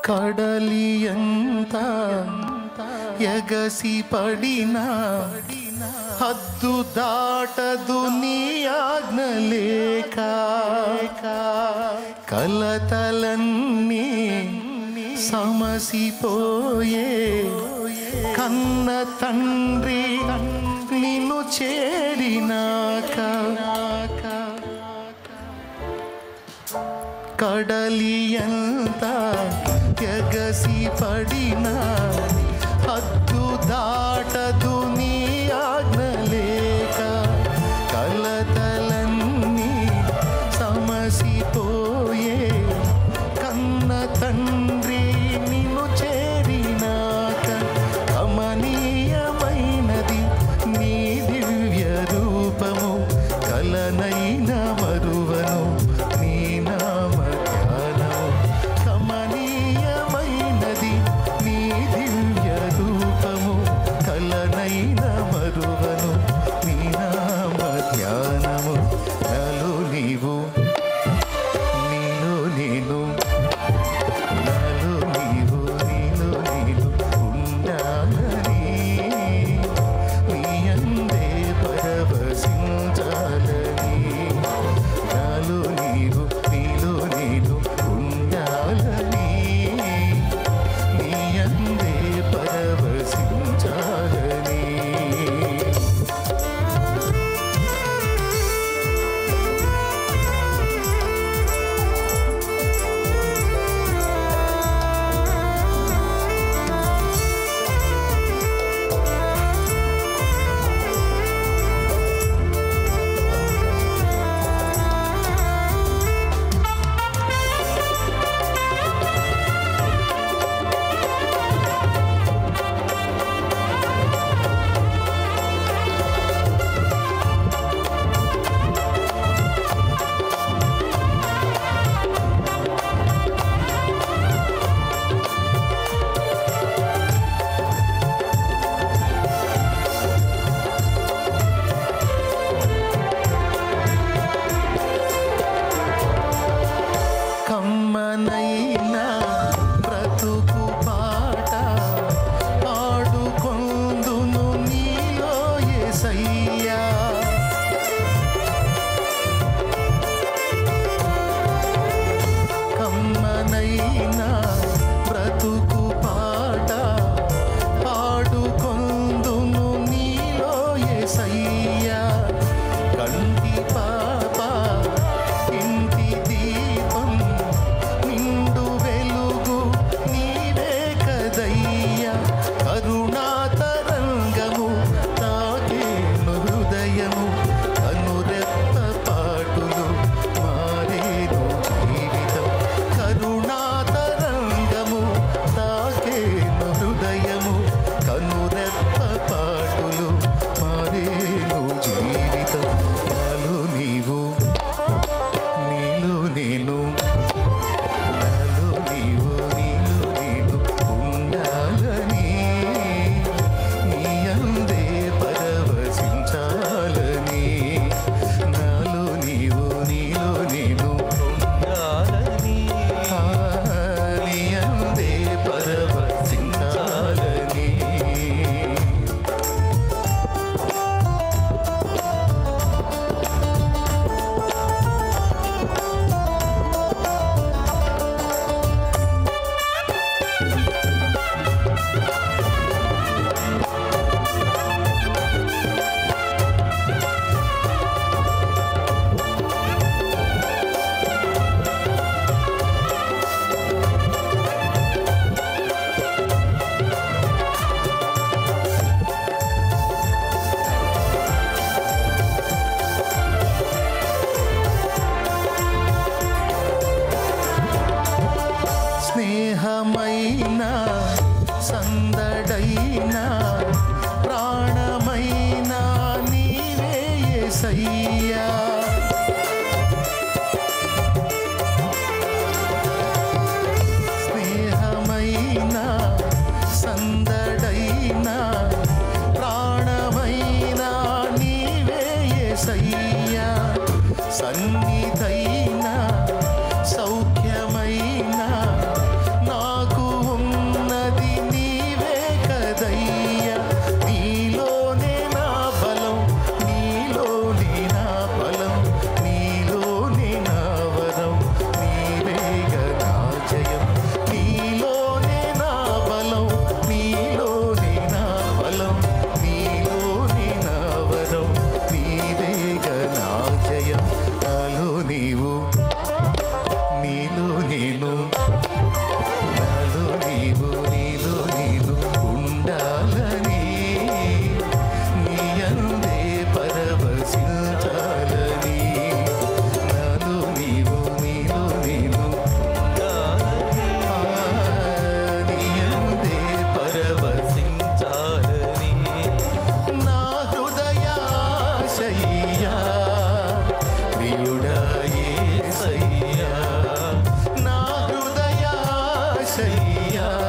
కడలియంత ఎగసి పడినా హద్దు దాటదు నీ ఆజ్ఞ లేక కలతలన్నీ సమసిపోయే కన్న తండ్రి నిన్ను చేరినాక కడలియంత ఎగసి పడినా హద్దు దాటదు నీ ఆజ్ఞ లేక కలతలన్నీ సమసిపోయే కన్న తండ్రి నిన్ను చేరినాక కమనీయమైనది నీ దివ్య రూపము కలనైన మరువను నీ నామ ధ్యానము కమనీయమైనది నీ దివ్య రూపము కలనైన మరువను నీ నామ ధ్యానము నాలో నీవు నీలో నేను నాలో నీవు నీలో నేను ఉండాలని నీ అందే పరవశించాలని నాలో నీవు నీలో నేను ఉండాలని నీ అందే పరవశించాలని కమ్మనైనా బ్రతుకు పాట పాడుకొందును నీలో యేసయ్యా కమ్మనైనా బ్రతుకు పాట పాడుకొందును నీలో యేసయ్యా కంటి పాప ఇంటి దీపం నిండు వెలుగు నీవే కదయ్యా కరుణాతరంగము తాకేను హృదయము కనురెప్ప పాటులు మారేను జీవితం కరుణాతరంగము తాకేను హృదయము కనురెప్ప పాటులు మారేను జీవితం నాలో నీవు నీలో నేను నాలో నీవు నీలో నేను ఉండాలని నీ అందే పరవశించాలని నాలో నీవు నీలో నేను ఉండాలని నీ అందే పరవశించాలని స్నేహమైన సందడైన ప్రాణమైన నీవే యేసయ్యా స్నేహమైన సందడైన ప్రాణమైన నీవే యేసయ్యా సన్నిధైన సౌఖ్యమైన నాకు యేసయ్యా